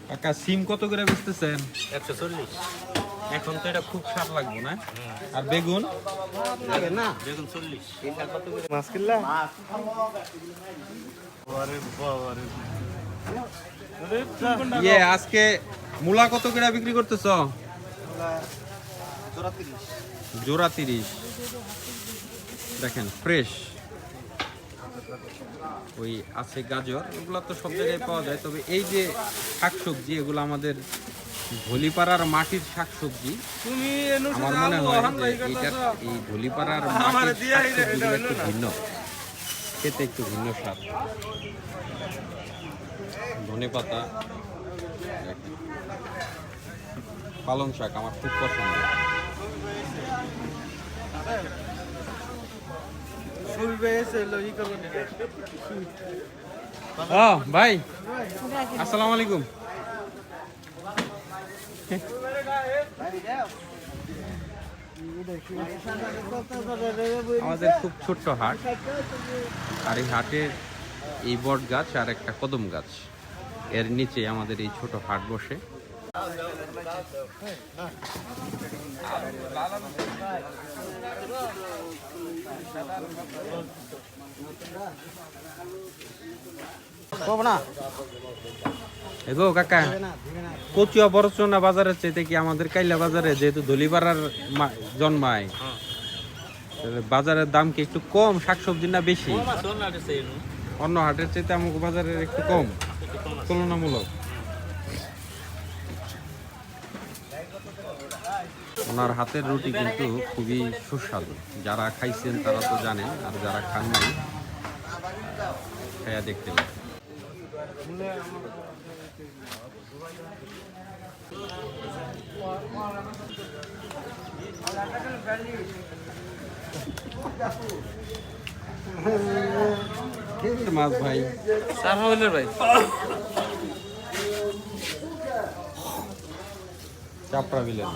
কাকা সিম কত করে বেচতেছেন? 140। এখন তো এটা খুব স্বাদ লাগবে না? আর বেগুন? লাগে না, বেগুন 40। এটা কত করে? মাছ কিনলা? আজকে মূলা কত করে বিক্রি করতেছ? জোড়া 30। দেখেন ফ্রেশ। ওই আছে গাজর, এগুলো তো সব জায়গায় পাওয়া যায়, তবে এই যে শাকসবজি এগুলো আমাদের ধলিপাড়ার মাটির শাকসবজি। আমার মনে হয় যে এই ধলিপাড়ার মাটির শাকসবজিগুলো একটু ভিন্ন, খেতে একটু ভিন্ন স্বাদ। ধনেপাতা, পালং শাক আমার খুব পছন্দ। ভাই আসসালামু আলাইকুম। আমাদের খুব ছোট্ট হাট, আর এই হাটের এই বট গাছ আর একটা কদম গাছ, এর নিচে আমাদের এই ছোট হাট বসে। এগো কাকা, কচুয়া বরচনা বাজারের চাইতে কি আমাদের কাইলা বাজারে, যেহেতু ধলিপাড়ার জন্মায়, বাজারের দাম কি একটু কম? শাকসবজি না বেশি? অন্য হাটের চাইতে আমাকে বাজারের একটু কম তুলনামূলক। ওনার হাতের রুটি কিন্তু খুবই সুস্বাদু। যারা খাইছেন তারা তো জানেন, আর যারা খান নাই খাইয়া দেখতে পারেন। মাছ ভাই, ভাই চাপড়া বিলের